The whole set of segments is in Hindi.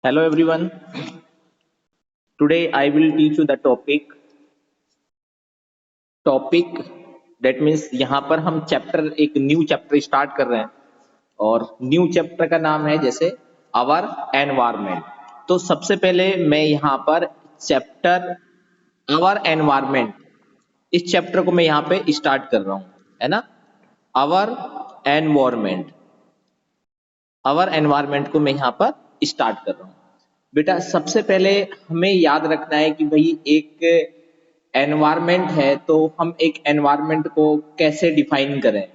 Hello everyone. Today I will teach you the topic that means यहाँ पर हम चैप्टर एक न्यू चैप्टर स्टार्ट कर रहे हैं और न्यू चैप्टर का नाम है जैसे आवर एनवायरमेंट। तो सबसे पहले मैं यहाँ पर चैप्टर आवर एनवायरमेंट इस चैप्टर को मैं यहाँ पे स्टार्ट कर रहा हूँ, है ना। आवर एनवायरमेंट आवर एनवायरमेंट को मैं यहाँ पर स्टार्ट कर रहा हूँ। बेटा सबसे पहले हमें याद रखना है कि भाई एक एनवायरमेंट है तो हम एक एनवायरमेंट को कैसे डिफाइन करें,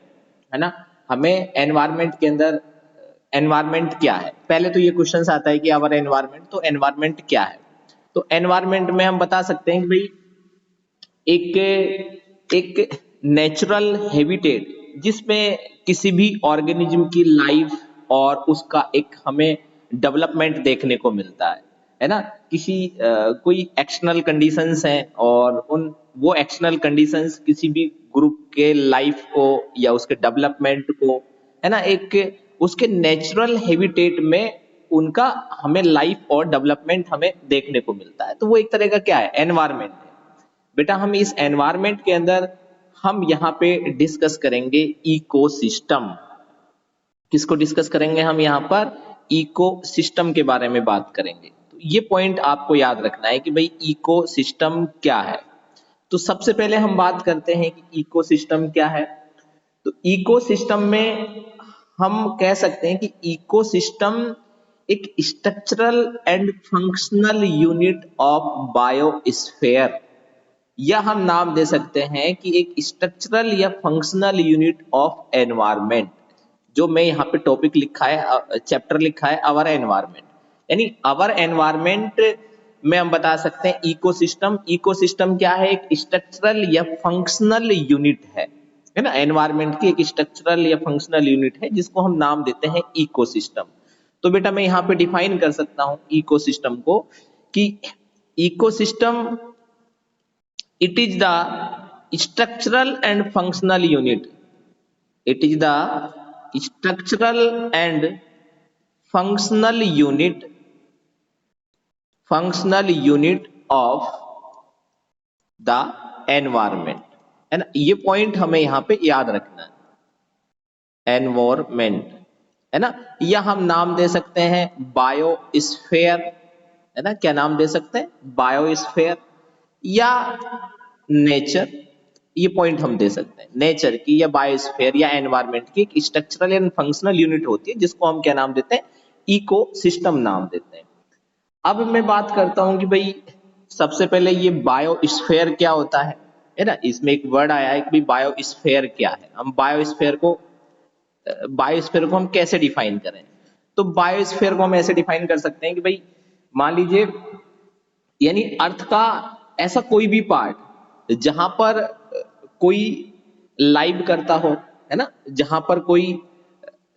है ना। हमें एनवायरमेंट के अंदर एनवायरमेंट क्या है, पहले तो ये क्वेश्चन आता है कि आवर एनवायरमेंट, तो एनवायरमेंट क्या है। तो एनवायरमेंट में हम बता सकते हैं कि भाई एक नेचुरल हैबिटेट जिसमें किसी भी ऑर्गेनिज्म की लाइफ और उसका एक हमें डेवलपमेंट देखने को मिलता है ना। किसी कोई एक्सटर्नल कंडीशंस हैं और उन वो एक्सटर्नल कंडीशंस किसी भी ग्रुप के लाइफ को या उसके डेवलपमेंट को, है ना, एक उसके नेचुरल हैबिटेट में उनका हमें लाइफ और डेवलपमेंट हमें देखने को मिलता है। तो वो एक तरह का क्या है, एनवायरमेंट है। बेटा हम इस एनवायरमेंट के अंदर हम यहाँ पे डिस्कस करेंगे इकोसिस्टम। किसको डिस्कस करेंगे हम यहाँ पर, इकोसिस्टम के बारे में बात करेंगे। तो ये पॉइंट आपको याद रखना है कि भाई इकोसिस्टम क्या है। तो सबसे पहले हम बात करते हैं कि इकोसिस्टम क्या है। तो इकोसिस्टम में हम कह सकते हैं कि इकोसिस्टम एक structural and functional unit of biosphere, या हम नाम दे सकते हैं कि एक स्ट्रक्चरल या फंक्शनल यूनिट ऑफ एनवायरमेंट। जो मैं यहाँ पे टॉपिक लिखा है, चैप्टर लिखा है आवर एनवायरमेंट, यानी आवर एनवायरमेंट में हम बता सकते हैं इकोसिस्टम। इकोसिस्टम क्या है, एक स्ट्रक्चरल या फंक्शनल यूनिट है ना। एनवायरमेंट की एक स्ट्रक्चरल या फंक्शनल यूनिट है जिसको हम नाम देते हैं इकोसिस्टम। तो बेटा मैं यहाँ पे डिफाइन कर सकता हूँ इकोसिस्टम को कि ecosystem it is the structural and functional unit. It is the structural and functional unit of the environment, है ना। ये पॉइंट हमें यहाँ पे याद रखना है। एनवायरमेंट, है ना, या हम नाम दे सकते हैं बायोस्फीयर, है ना। क्या नाम दे सकते हैं, बायोस्फीयर या नेचर। ये पॉइंट हम दे सकते हैं नेचर की या बायोस्फीयर या एनवायरमेंट की एक स्ट्रक्चरल एंड फंक्शनल यूनिट होती है जिसको हम क्या नाम देते हैं, इकोसिस्टम नाम देते हैं। अब मैं बात करता हूं कि भाई सबसे पहले ये बायोस्फीयर क्या होता है ना। इसमें एक वर्ड आया है कि भाई बायोस्फीयर क्या है। हम बायोस्फीयर को हम कैसे डिफाइन करें। तो बायोस्फीयर को हम ऐसे डिफाइन कर सकते हैं कि भाई मान लीजिए यानी अर्थ का ऐसा कोई भी पार्ट जहां पर कोई लाइव करता हो, है ना, जहां पर कोई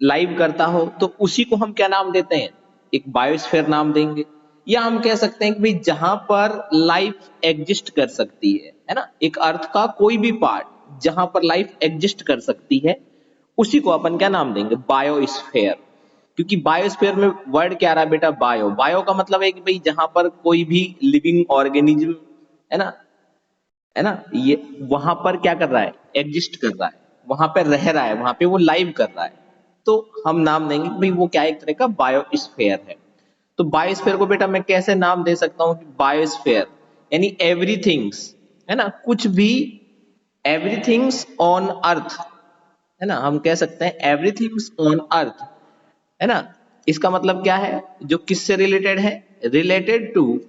लाइव करता हो तो उसी को हम क्या नाम देते हैं, एक बायोस्फीयर नाम देंगे। या हम कह सकते हैं कि भाई जहां पर लाइफ एग्जिस्ट कर सकती है ना, एक अर्थ का कोई भी पार्ट जहां पर लाइफ एग्जिस्ट कर सकती है उसी को अपन क्या नाम देंगे, बायोस्फीयर। क्योंकि बायोस्फीयर में वर्ड क्या रहा है बेटा, बायो। बायो का मतलब है कि भाई जहां पर कोई भी लिविंग ऑर्गेनिज्म, है ना, ये वहां पर क्या कर रहा है, एग्जिस्ट कर रहा है, वहां पर रह रहा है, वहां पे वो लाइव कर रहा है। तो हम नाम देंगे भाई वो क्या है, एक तरह का बायोस्फीयर है। तो बायोस्फीयर को बेटा मैं कैसे नाम दे सकता हूँ कि बायोस्फीयर यानी एवरीथिंग्स, है ना, कुछ भी, एवरीथिंग्स ऑन अर्थ, है ना। हम कह सकते हैं एवरीथिंग्स ऑन अर्थ, है ना। इसका मतलब क्या है, जो किससे रिलेटेड है, related to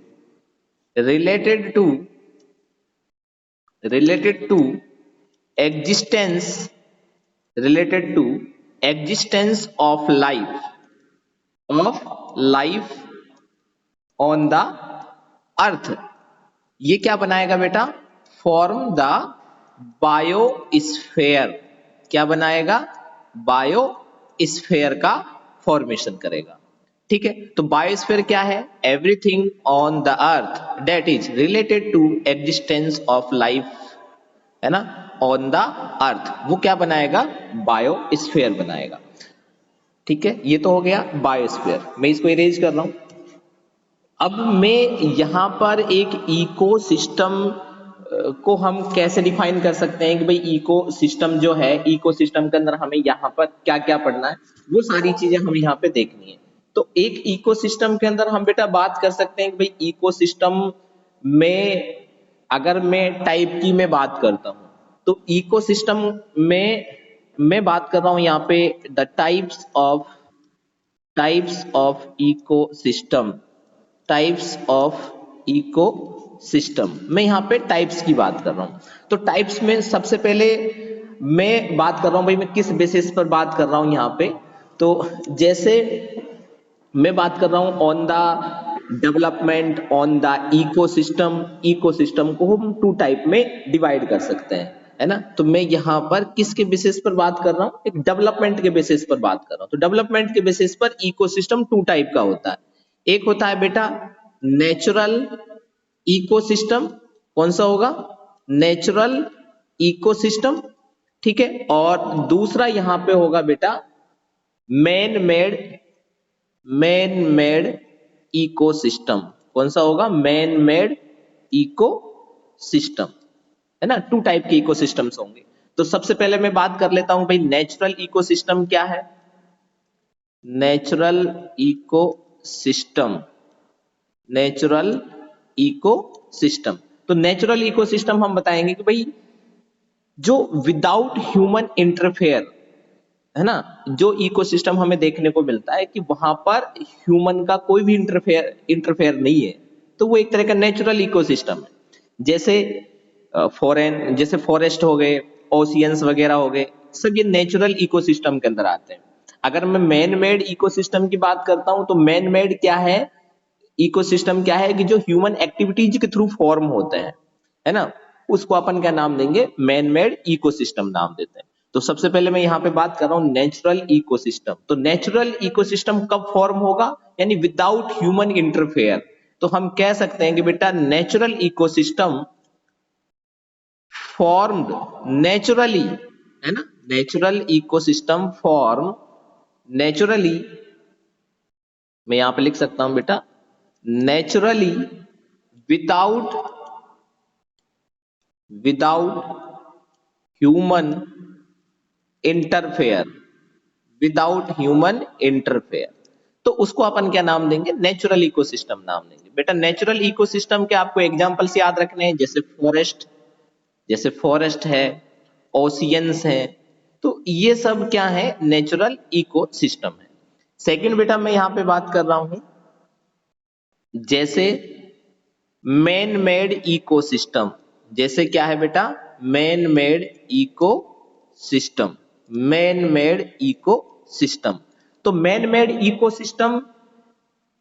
existence related to existence of life on the earth। ये क्या बनाएगा बेटा, फॉर्म द बायोस्फीयर। क्या बनाएगा, बायोस्फीयर का फॉर्मेशन करेगा। ठीक है, तो बायोस्फीयर क्या है, everything on the earth that is related to existence of life, है ना, ऑन द अर्थ, वो क्या बनाएगा, बायोस्फीयर बनाएगा। ठीक है, ये तो हो गया बायोस्फीयर। मैं इसको इरेज कर रहा हूं। अब मैं यहाँ पर एक इकोसिस्टम को हम कैसे डिफाइन कर सकते हैं कि भाई इकोसिस्टम जो है, इकोसिस्टम के अंदर हमें यहाँ पर क्या क्या पढ़ना है, वो सारी चीजें हमें यहाँ पे देखनी है। तो एक इकोसिस्टम के अंदर हम बेटा बात कर सकते हैं कि भाई इकोसिस्टम में अगर मैं टाइप की मैं बात करता हूँ, तो इकोसिस्टम में मैं बात कर रहा हूँ यहाँ पे the types of ecosystem, types of ecosystem. मैं यहाँ पे टाइप्स की बात कर रहा हूँ। तो टाइप्स में सबसे पहले मैं बात कर रहा हूँ भाई, मैं किस बेसिस पर बात कर रहा हूँ यहाँ पे। तो जैसे मैं बात कर रहा हूँ on the development on the ecosystem, ecosystem को हम 2 टाइप में डिवाइड कर सकते हैं, है ना। तो मैं यहाँ पर किसके बेसिस पर बात कर रहा हूँ, एक डेवलपमेंट के बेसिस पर बात कर रहा हूँ। तो डेवलपमेंट के बेसिस पर इकोसिस्टम 2 टाइप का होता है। एक होता है बेटा नेचुरल इकोसिस्टम, कौन सा होगा, नेचुरल इकोसिस्टम, ठीक है। और दूसरा यहां पे होगा बेटा मैन मेड इकोसिस्टम, कौन सा होगा, मैन मेड इकोसिस्टम, है ना। 2 टाइप के इकोसिस्टम्स होंगे। तो सबसे पहले मैं बात कर लेता हूं भाई नेचुरल इकोसिस्टम क्या है। नेचुरल इकोसिस्टम, नेचुरल इकोसिस्टम, तो नेचुरल इकोसिस्टम हम बताएंगे कि भाई जो विदाउट ह्यूमन इंटरफेयर, है ना, जो इकोसिस्टम हमें देखने को मिलता है कि वहां पर ह्यूमन का कोई भी इंटरफेयर नहीं है, तो वो एक तरह का नेचुरल इकोसिस्टम है। जैसे जैसे फॉरेस्ट हो गए, ओशियंस वगैरह हो गए, सब ये नेचुरल इकोसिस्टम के अंदर आते हैं। अगर मैं मैन मेड इकोसिस्टम की बात करता हूं, तो मैन मेड क्या है, इकोसिस्टम क्या है कि जो ह्यूमन एक्टिविटीज के थ्रू फॉर्म होते हैं, है ना, उसको अपन क्या नाम देंगे, मैन मेड इकोसिस्टम नाम देते हैं। तो सबसे पहले मैं यहाँ पे बात कर रहा हूँ नेचुरल इकोसिस्टम। तो नेचुरल इकोसिस्टम कब फॉर्म होगा, यानी विदाउट ह्यूमन इंटरफेयर। तो हम कह सकते हैं कि बेटा नेचुरल इकोसिस्टम फॉर्म्ड नेचुरली, है ना, नेचुरल इकोसिस्टम फॉर्म नेचुरली, मैं यहां पे लिख सकता हूं बेटा naturally without human interfere, without human interfere. तो उसको अपन क्या नाम देंगे, नेचुरल इकोसिस्टम नाम देंगे। बेटा नेचुरल इकोसिस्टम के आपको एग्जांपल्स याद रखने हैं, जैसे फॉरेस्ट है, ओशियंस है, तो ये सब क्या है, नेचुरल इकोसिस्टम है। सेकंड बेटा मैं यहां पे बात कर रहा हूं जैसे मैन मेड इकोसिस्टम। जैसे क्या है बेटा, man made ecosystem, man made ecosystem. तो मैन मेड इकोसिस्टम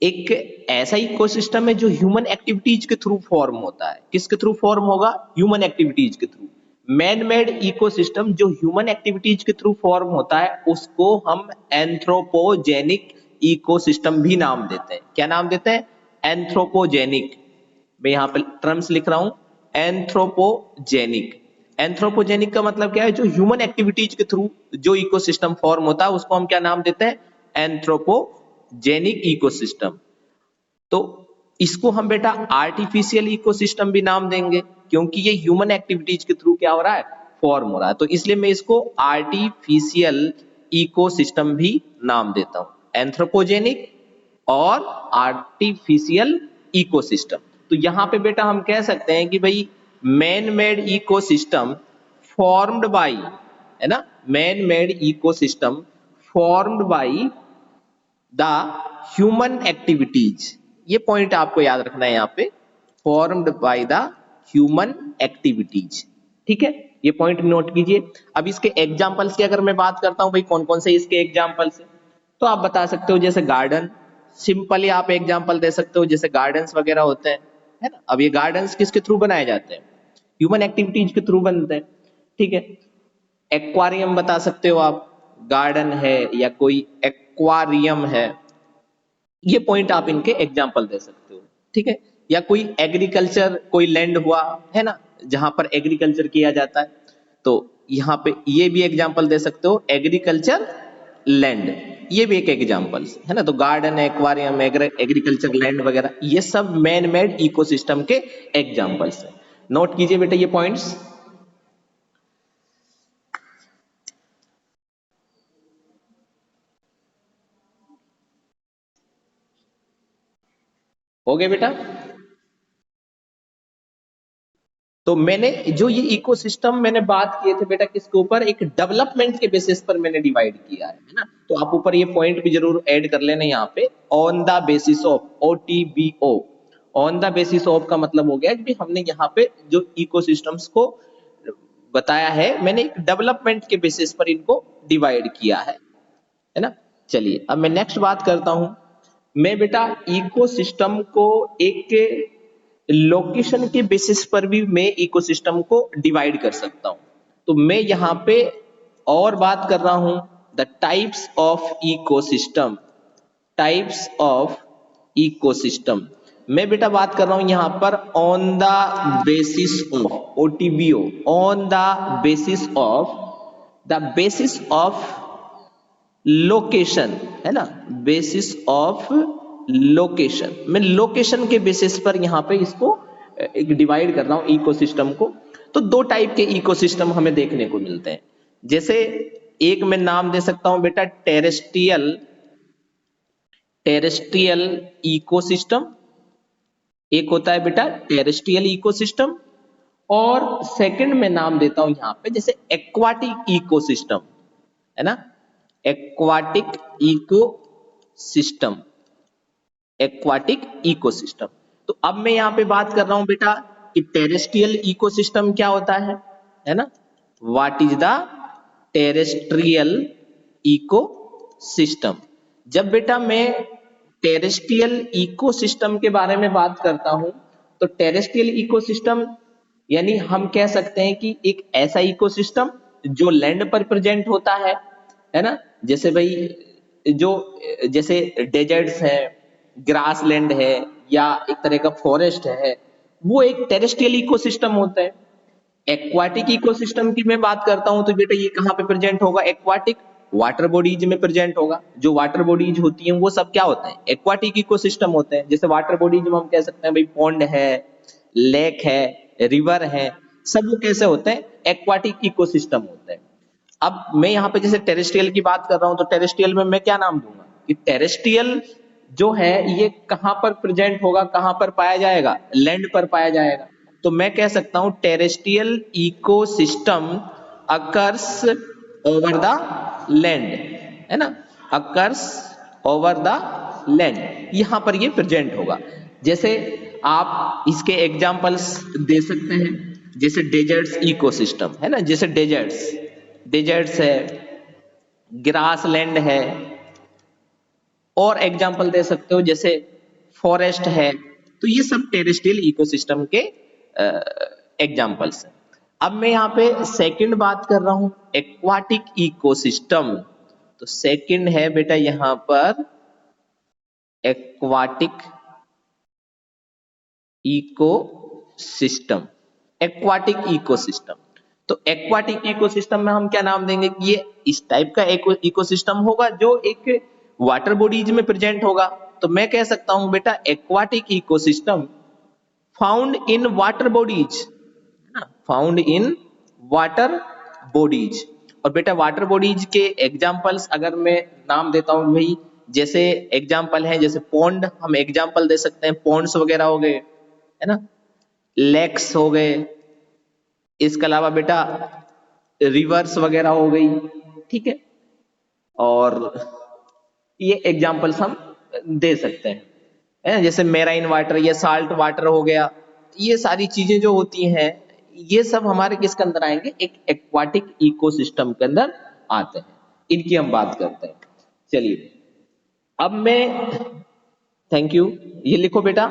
एक ऐसा इकोसिस्टम है जो ह्यूमन एक्टिविटीज के थ्रू फॉर्म होता है। किसके थ्रू फॉर्म होगा, ह्यूमन एक्टिविटीज के थ्रू। मैन मेड इकोसिस्टम जो ह्यूमन एक्टिविटीज के थ्रू फॉर्म होता है, उसको हम एंथ्रोपोजेनिक इकोसिस्टम भी नाम देते हैं। क्या नाम देते हैं, एंथ्रोपोजेनिक। मैं यहां पे टर्म्स लिख रहा हूं, एंथ्रोपोजेनिक। एंथ्रोपोजेनिक का मतलब क्या है, जो ह्यूमन एक्टिविटीज के थ्रू जो इकोसिस्टम फॉर्म होता है, उसको हम क्या नाम देते हैं, एंथ्रोपोजेनिक इकोसिस्टम। तो इसको हम बेटा आर्टिफिशियल इकोसिस्टम भी नाम देंगे, क्योंकि ये ह्यूमन एक्टिविटीज के थ्रू क्या हो रहा है, फॉर्म हो रहा है। तो इसलिए मैं इसको आर्टिफिशियल इकोसिस्टम भी नाम देता हूं, एंथ्रोपोजेनिक और आर्टिफिशियल इकोसिस्टम। तो यहां पे बेटा हम कह सकते हैं कि भाई man made ecosystem formed by, है ना, man made ecosystem formed by the human activities. ये पॉइंट आपको याद रखना है यहाँ पे, formed by the human activities, ठीक है, ये पॉइंट नोट कीजिए। अब इसके एग्जांपल्स की अगर मैं बात करता हूं भाई, कौन कौन से इसके एग्जांपल्स हैं, तो आप बता सकते हो जैसे गार्डन, सिंपली आप एग्जांपल दे सकते हो, जैसे गार्डन्स वगैरह होते हैं, है ना। अब ये गार्डन्स किसके थ्रू बनाए जाते हैं, ह्यूमन एक्टिविटीज के थ्रू बनते हैं, ठीक है। एक्वारियम बता सकते हो आप, गार्डन है या कोई एक्वारियम है, ये पॉइंट आप इनके एग्जाम्पल दे सकते हो, ठीक है। या कोई एग्रीकल्चर, कोई लैंड हुआ, है ना, जहां पर एग्रीकल्चर किया जाता है, तो यहाँ पे ये भी एग्जाम्पल दे सकते हो, एग्रीकल्चर लैंड, ये भी एक एग्जांपल है ना। तो गार्डन, एक्वारियम, एग्रीकल्चर लैंड वगैरह, ये सब मैन मेड इकोसिस्टम के एग्जांपल्स हैं। नोट कीजिए बेटा ये पॉइंट्स। हो गए बेटा। तो मैंने जो ये इकोसिस्टम मैंने बात किए थे बेटा किसके ऊपर, एक डेवलपमेंट के बेसिस पर मैंने डिवाइड किया है ना। तो आप ऊपर ये पॉइंट भी जरूर ऐड कर लेना यहाँ पे, on the basis of, OTBO। On the basis of का मतलब हो गया कि हमने यहाँ पे जो इकोसिस्टम्स को बताया है, मैंने एक डेवलपमेंट के बेसिस पर इनको डिवाइड किया है ना। चलिए अब मैं नेक्स्ट बात करता हूं। मैं बेटा इकोसिस्टम को एक लोकेशन के बेसिस पर भी मैं इकोसिस्टम को डिवाइड कर सकता हूं। तो मैं यहां पे और बात कर रहा हूं the types of ecosystem. Types of ecosystem मैं बेटा बात कर रहा हूं यहां पर on the basis of, OTBO, on the basis of, the basis of location, है ना, बेसिस ऑफ लोकेशन। मैं लोकेशन के बेसिस पर यहां पे इसको एक डिवाइड कर रहा हूं इकोसिस्टम को। तो दो टाइप के इकोसिस्टम हमें देखने को मिलते हैं। जैसे एक मैं नाम दे सकता हूं बेटा टेरेस्ट्रियल, टेरेस्ट्रियल इकोसिस्टम। एक होता है बेटा टेरेस्ट्रियल इकोसिस्टम, और सेकंड में नाम देता हूं यहां पे जैसे एक्वाटिक इकोसिस्टम, है ना, एक्वाटिक इकोसिस्टम, एक्वाटिक इकोसिस्टम। तो अब मैं यहां पे बात कर रहा हूं बेटा कि टेरेस्ट्रियल इकोसिस्टम क्या होता है ना, what is the terrestrial ecosystem. जब बेटा मैं टेरेस्ट्रियल इकोसिस्टम के बारे में बात करता हूं, तो टेरेस्ट्रियल इकोसिस्टम यानी हम कह सकते हैं कि एक ऐसा इकोसिस्टम जो लैंड पर प्रेजेंट होता है ना। जैसे भाई जो जैसे डेजर्ट्स है, ग्रास लैंड है, या एक तरह का फॉरेस्ट है, वो एक टेरेस्ट्रियल इकोसिस्टम होता है। एक्वाटिक इकोसिस्टम की मैं बात करता हूं तो बेटा ये कहां पे प्रेजेंट होगा, एक्वाटिक वाटर बॉडीज में प्रेजेंट होगा। जो वाटर बॉडीज होती हैं वो सब क्या होते हैं, एक्वाटिक इकोसिस्टम होते हैं। जैसे वाटर बॉडीज में हम कह सकते हैं भाई पॉन्ड है, लेक है, रिवर है, सब वो कैसे होते हैं, एक्वाटिक इकोसिस्टम होते हैं। अब मैं यहाँ पे जैसे टेरेस्ट्रियल की बात कर रहा हूं, तो टेरेस्ट्रियल में मैं क्या नाम दूंगा कि टेरेस्ट्रियल जो है ये कहां पर प्रेजेंट होगा, कहां पर पाया जाएगा, लैंड पर पाया जाएगा। तो मैं कह सकता हूं terrestrial ecosystem occurs over the land, है ना, अकर्स ओवर द लैंड, यहां पर ये प्रेजेंट होगा। जैसे आप इसके एग्जांपल्स दे सकते हैं, जैसे डेजर्ट्स इकोसिस्टम, है ना, जैसे डेजर्ट्स, डेजर्ट्स है, ग्रास लैंड है, और एग्जांपल दे सकते हो जैसे फॉरेस्ट है। तो ये सब टेरेस्ट्रियल इकोसिस्टम के एग्जांपल्स हैं। अब मैं यहाँ पे सेकंड बात कर रहा हूं एक्वाटिक इकोसिस्टम। तो सेकंड है बेटा यहां पर एक्वाटिक इकोसिस्टम, एक्वाटिक इकोसिस्टम। तो एक्वाटिक इकोसिस्टम में हम क्या नाम देंगे कि ये इस टाइप का इकोसिस्टम होगा जो एक वाटर बॉडीज में प्रेजेंट होगा। तो मैं कह सकता हूं बेटा aquatic ecosystem found in water bodies, found in water bodies. और बेटा वाटर बॉडीज के एग्जांपल्स अगर मैं नाम देता हूं भाई, जैसे एग्जांपल है जैसे पॉन्ड, हम एग्जांपल दे सकते हैं, पॉन्ड्स वगैरह हो गए, है ना, लेक्स हो गए, इसके अलावा बेटा रिवर्स वगैरह हो गई, ठीक है। और ये एग्जांपल्स हम दे सकते हैं, है ना, जैसे मेराइन वाटर या साल्ट वाटर हो गया। ये सारी चीजें जो होती हैं ये सब हमारे किसके अंदर आएंगे, एक एक्वाटिक इकोसिस्टम के अंदर आते हैं, इनकी हम बात करते हैं। चलिए अब मैं, थैंक यू, ये लिखो बेटा